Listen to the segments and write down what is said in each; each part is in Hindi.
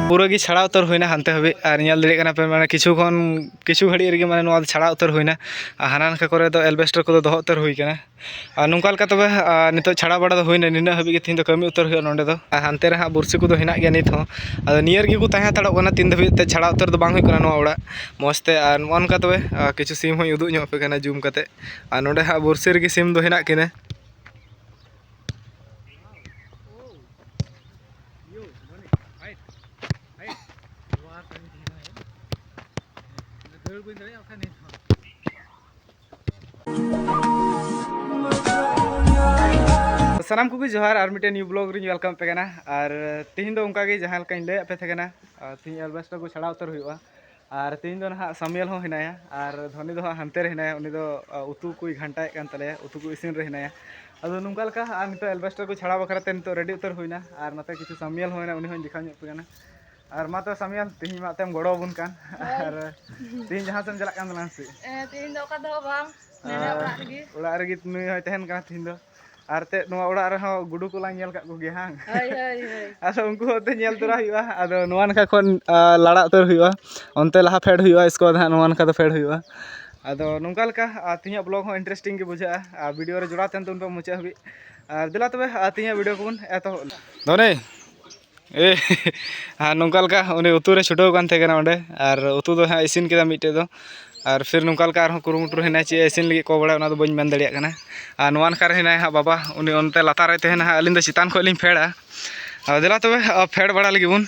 पूरा की छाड़ा उतर होना हानते हबी और नल दाड़े पे माने किछु घड़ी रगे माने नोआ छाड़ा उतर होना हाना नाखा करे दो एलबेस्टर को दोह उतर हुई कना नोंका लेका तबे नितो छाड़ा बड़ा होना निना हबी के तीन कमी उतर हो नोंडे दो हानते रे हां बुरसी को हेना गया नित हो आदो नियर गे को ताहे ताड़ो कना तीन धबी ते छाड़ा उतर दो बांग हुई कना नोआ ओड़ा मस्ते और नोनका तबे किछु सिम हो उदु ᱧᱚᱜ पे कना जूम कते और नोंडे हां बुरसी रे सिम दो हेना किने सानाम को जोहार और मिटे न्यू ब्लॉग री वेलकम पे कना और तीन दो उनका गे जहां लका लय पे थे कना तीन एलबेस्टर को छाड़ा उतर हुआ और तीन दो ना सामियल हो हिनाया और धोनी दो हानते रे हिनाया उनी दो उतु को घंटाए कान तले उतु को इसिन रे हिनाया अदो नुंका लका और नितो एलबेस्टर को छाड़ा बखराते नितो रेडी उतर हुइना और नते किछु सामियल होइना उनी होन दिखा ᱧᱚᱜ पे कना और मा तो सामियल तीन मातेम गड़ो बुन कान और तीन जहां सेम चला कान दलान से तीन दो का दो बांग नेने ओड़ा रगी नुई होय तहन कान तीन दो और ते नुआ ओड़ा रे हो गुडू को लां नेल का को गे हां हय हय हय आदो उनको होते नेल तोरा हुआ आदो नुआ नखा खन लाड़ा उतर हुआ ओनते लहा फेड हुआ इसको दा नुआ नखा तो फेड हुआ आदो नोंका लका तीन ब्लॉग हो इंटरेस्टिंग के बुझा वीडियो रे जोड़ा तन तुन पे मुचा हबी और दिला तबे तीन वीडियो को एतो दोने ए हाँ नोंका लका उनी उतु रे छुटो कान थे कना ओंडे और उतु दो हां इसिन केदा मिटे दो और फिर नोंका लका आर कुरुमुटु हेना चे इसिन लगी को बड़ा ओना दो बइन मेन दाड़िया कना और नोआ नखा रे हेना हां बाबा उनी ओनते लातार रे तहना अलिन दो चितान खो लिन फेड़ा दिला तबे फेड बड़ा लगी बुन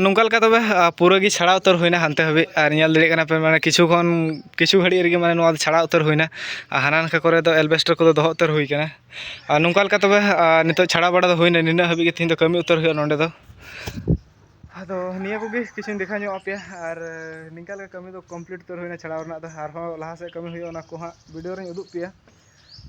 नोंका तबे पूरा की छाड़ा उतर होना हानते हबी और नल दाड़े पे माने किछु घड़ी रगे माने नोआ छाड़ा उतर होना हाना नाखा करे दो एलबेस्टर को दोह उतर हुई कना नोंका लका तबे नितो छाड़ा बड़ा होना निना हबी के तीन दो कमी उतर हो नोंडे दो आदो निया को गे किछु देखा ᱧᱚᱜ आपे और निंका लका कमी दो कंप्लीट उतर होना छाड़ा रना दो आर हो लहा से कमी हुई ओना को हां वीडियो रे उदुग पिया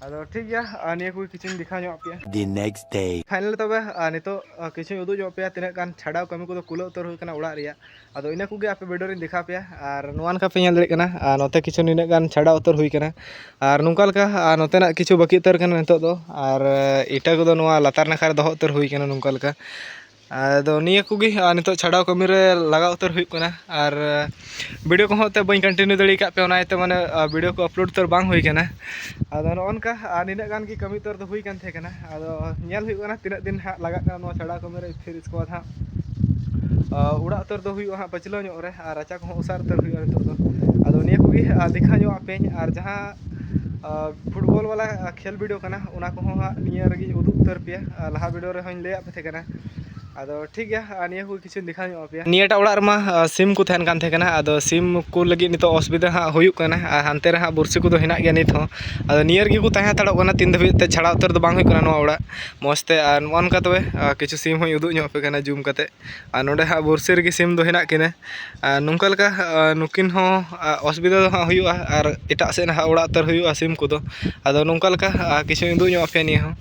आदो ठीक गया निया को किछु देखा ᱧᱚᱜ आपे The next day. फाइनल तबे नितो किछु उदुग ᱧᱚᱜ पे तिना गान छाड़ा कमी को कुला उतर हुई कना ओड़ा रिया आदो इना को गे आपे वीडियो रे दिखा पे और नोआ नखा पे नेल दाड़े कना नोते किछु निना गान छाड़ा उतर हुई कना और नोंका लका नोते ना किछु बाकी उतर कना नितो दो और इटा को दो नोआ लातार नाखा रे दोह उतर हुई कना नोंका लका आदो निया को गे नितो छाड़ा कमी रे लगा उतर हुई कना और वीडियो को होते बई कंटिन्यू दाड़ी का पे ओनाते माने वीडियो को अपलोड उतर बांग हुई कना आदो नोनका निना गान की कमी उतर दो हुई कान थे कना आदो नेल हुई कना तिना दिन हा लगा कना नोआ छाड़ा कमी रे फिर इसको हा उड़ा उतर दो हुई हा पचलो ᱧᱚᱜ रे और राचा को उसार उतर हुई नितो दो आदो निया को गे दिखा ᱧᱚᱜ आपेñ और जहां फुटबॉल वाला खेल वीडियो कना ओना को हा निया रगी उदुग उतर पे लहा वीडियो रे होन ले पे थे कना आदो ठीक गया निया को किछु दिखा ᱧᱚᱜ पे नियाटा ओड़ा रमा सिम को थेन कान थे कना आदो सिम को लगी नितो असुविधा हा हुयुक कना हानते रे हां बुरसी को दो हेना गया नित हो आदो नियर गे को ताहे ताड़ो कना तीन धबी ते छाड़ा उतर दो बांग हुई कना नोआ ओड़ा मस्ते और नोनका तबे किछु सिम हो उदुग ᱧᱚᱜ पे कना जूम कते और नोडे हां बुरसी रे सिम दो हेना किने नोंका लका नुकिन हो असुविधा दो हां हुयुआ और एटा से हां ओड़ा उतर हुयुआ सिम को दो आदो नोंका लका किछु उदुग ᱧᱚᱜ पे निया हो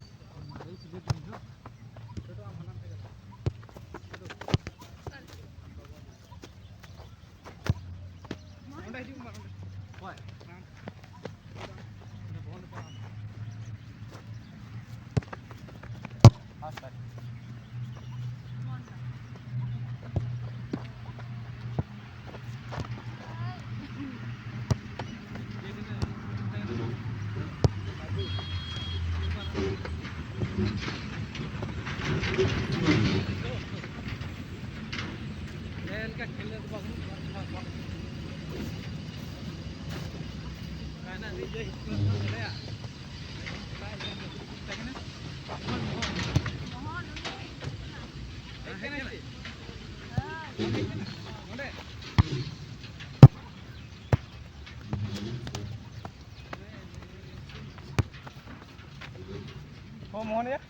Oh, mohon ya.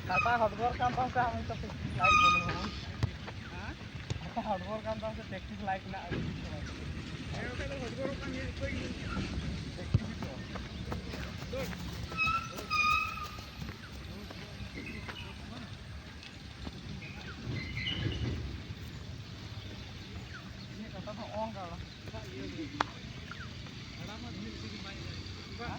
Kata hardware kan tong sa ang topik like mo. Ha? Kata hardware kan tong sa technique like na. Ayo kalo hardware kan ye koi technique to. Good. Ini kata to ong ka la. Ada mah ini sini main. Ba.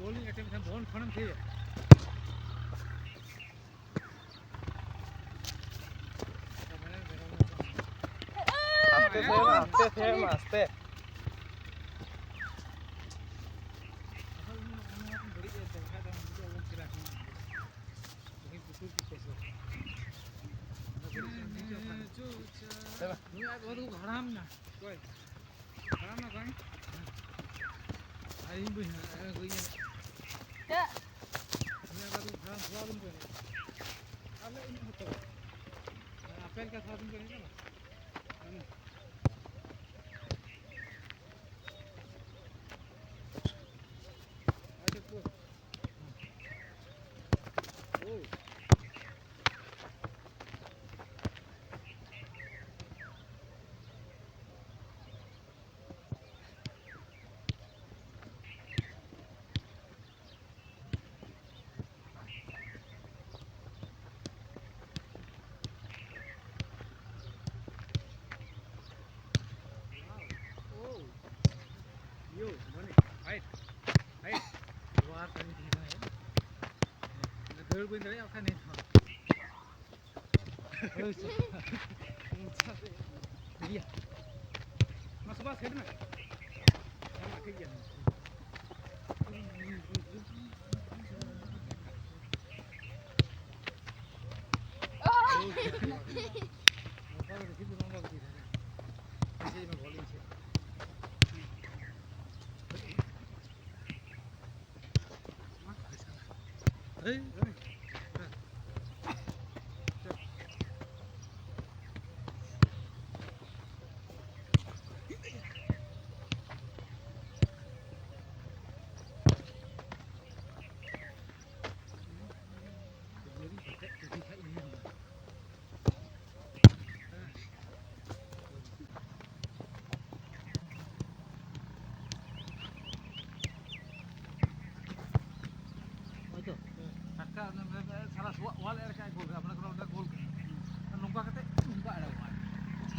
Bowling attempt हम बहुत फन थे आस्ते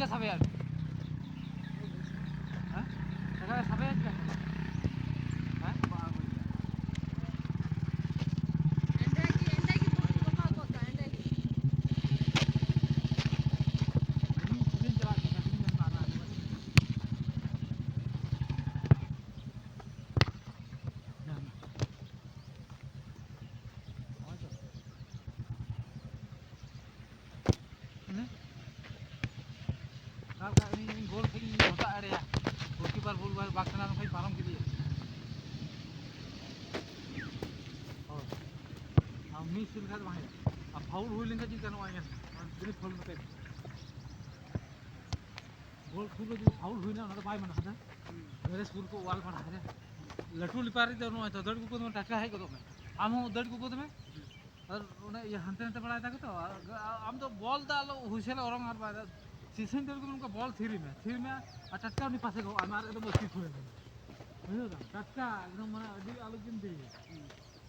क्या सब यार हां जगह सब है क्या हां Kakak ini gol kini otak ada ya. Goalkeeper bola bakna kai param ke dia. Oh. Am miss sil khat bahaya. Ab foul hoilin ka jika no ayan. Jadi foul mate. Gol khulu jo foul hoina na bai mana hada. Mere school ko wall पर है लटू लिपारी तो नो तो दड़ को तो टचका है को तो आम दड़ को तो में और उन्हें ये हंते हंते पड़ा था तो हम तो बॉल डालो हुसेल औरंग आर बाद सीजन दड़ को उनका बॉल थ्री में और टचका नहीं पासे को हमारे एकदम मस्ती खोले बुझो ता टचका एकदम माने अडी आलू किन दे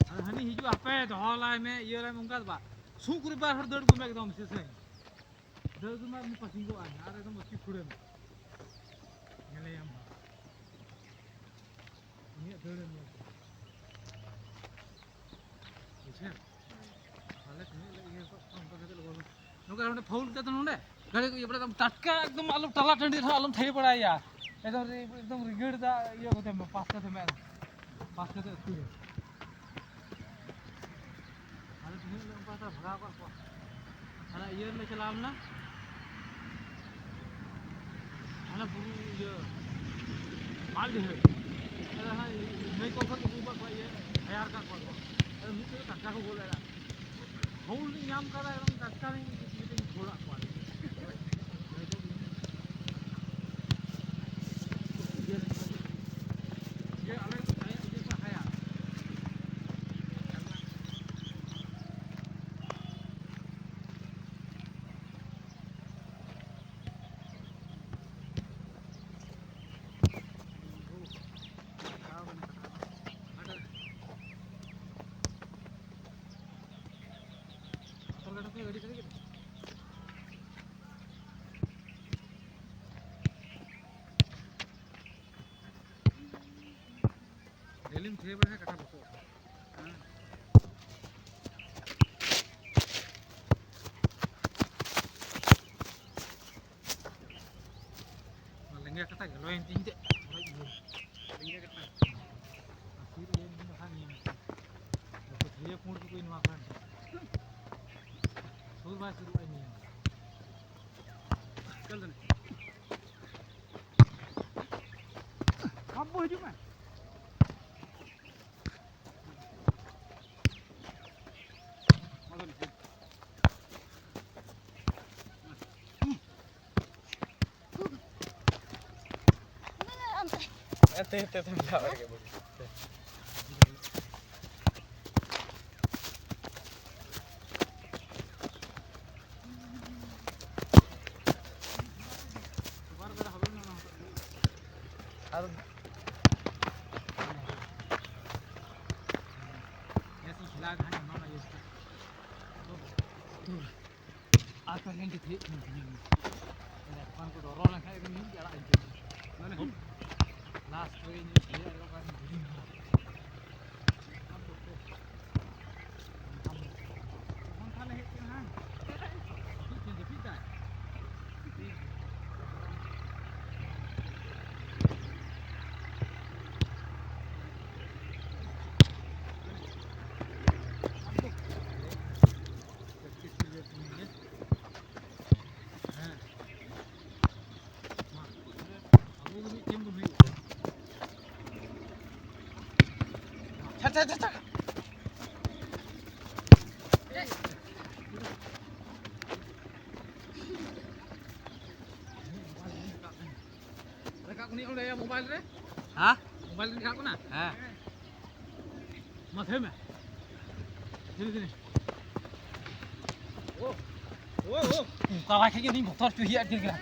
और हनी हिजु आपे धोलाई में ये रे उनका बा सुकुर बार हर दड़ को में एकदम सीजन दड़ को में पासिंग को आ यार एकदम मस्ती खोले नेले हम ini dulu nih bisa हालत नहीं लगी है काम करके तो लोग नो का फाउल का तो नोंडे गाड़ी को ये बड़ा टटका एकदम आलू टला टंडी था आलू थे पड़ा यार एकदम रिगड़ दा ये होते में पास का मैं पास का तो स्कूल हालत नहीं लग पाता भगा कर अरे ये ले चला हम ना अरे पूरी ये माल दे नहीं को फट ऊपर भाई ये यार का को अरे मुझे टक्का को बोल रहा होल नाम का एकदम टक्का नहीं मीटिंग थोड़ा को ये अलग ये का है यार डेलिम थे बड़ा कटा बसो हां लेंगे कटा गलो इन तीन ते लेंगे कटा फिर ये दिन खा नहीं तो ये पूर्ण को इन माखन सुर बाय शुरू आई नहीं चल दे अब हो जो मैं ते मिला के बोल और ऐसे खिला खाने मामा ये तो आता लेंगे थे कौन को डरो ना खाए नहीं क्या मैंने लास्ट में ये ये लोग का नहीं हम खाने हैं हां ठीक है पिता अच्छा Rekak ni oleh ya mobile re? हां Mobile ni rekak na? हां Mas hem. Sini. Oh. Kalau kayak gini motor cuy ya dia.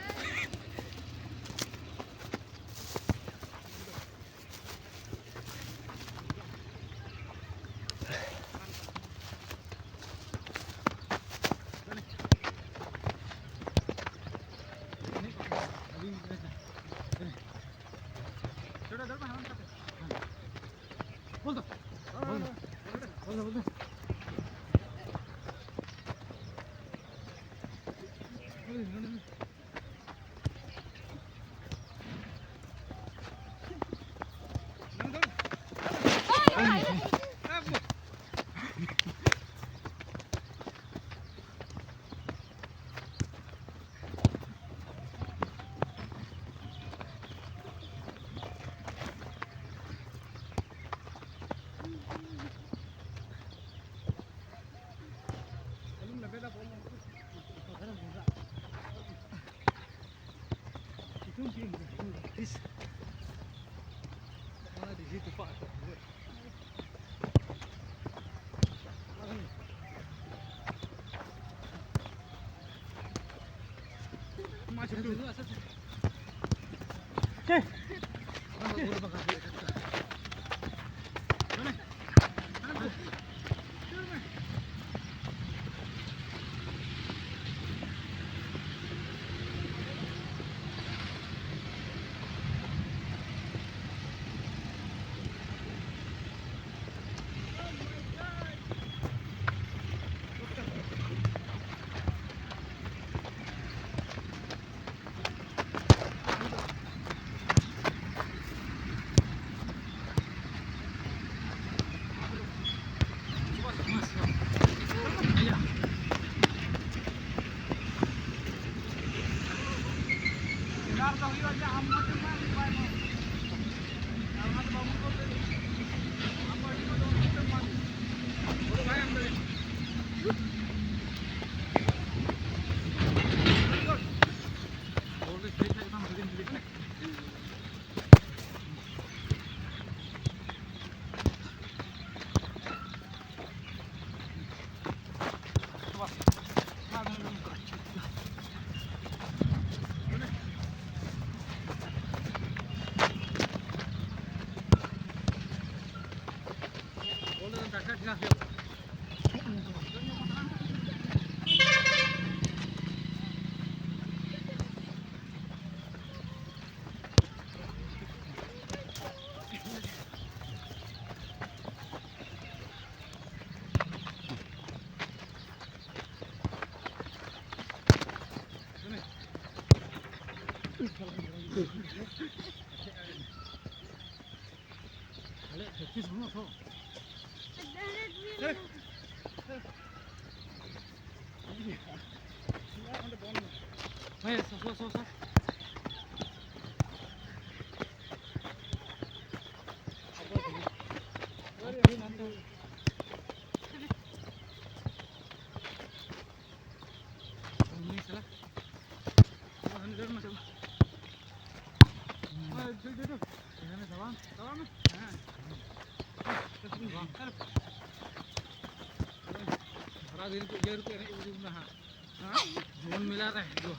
जुवन मिला रहे जो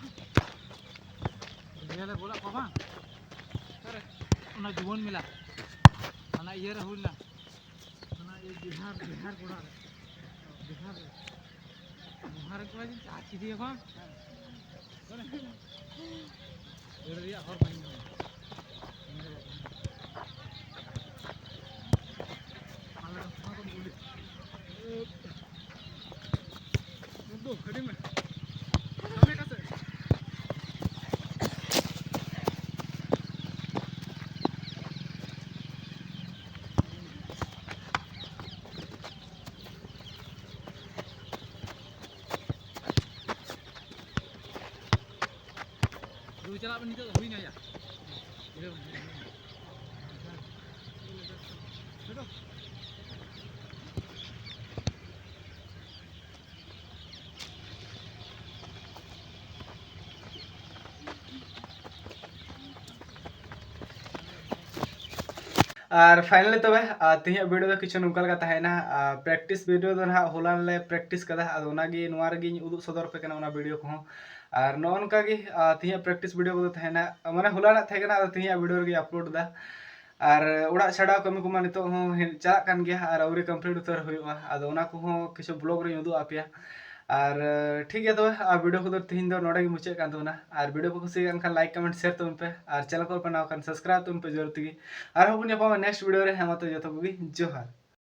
ये ले बोला पापा अरे ना जुवन मिला ना ये रहूल ना ना ये बिहार बिहार कोड़ा बिहार बिहार को आज चाची दिए कौन ये रिया और नहीं माला को बोली दो खड़ी में सामने का से dulu cara apa nih tuh huinya ya और फाइनली तब तेज वीडियो तो किछु नौका लगा तहना प्रैक्टिस वीडियो तो ना होला ले प्रैक्टिस कदा अदो नागी नोवा रेगी उदुग सदर पे कना वीडियो को और नौनका गी तेज प्रैक्टिस वीडियो को तहना माने होला ना थेकना अदो तेज वीडियो रे अपलोड दा और उड़ा छाड़ा कमी को नित चला कान गया और आउरी कंप्लीट उतर हुआ अदो उना को किछु ब्लॉग रे उदुग आपया और ठीक है तो वीडियो को तीन दो नोड़े मुचाद कान तबना और वीडियो को कुसी कान लाइक कमेंट शेयर तबन पे और चैनल को बनाव कान सब्सक्राइब तबन पे जरूरत गी और हबुन नेक्स्ट वीडियो रे हम तो जतो को जोहार।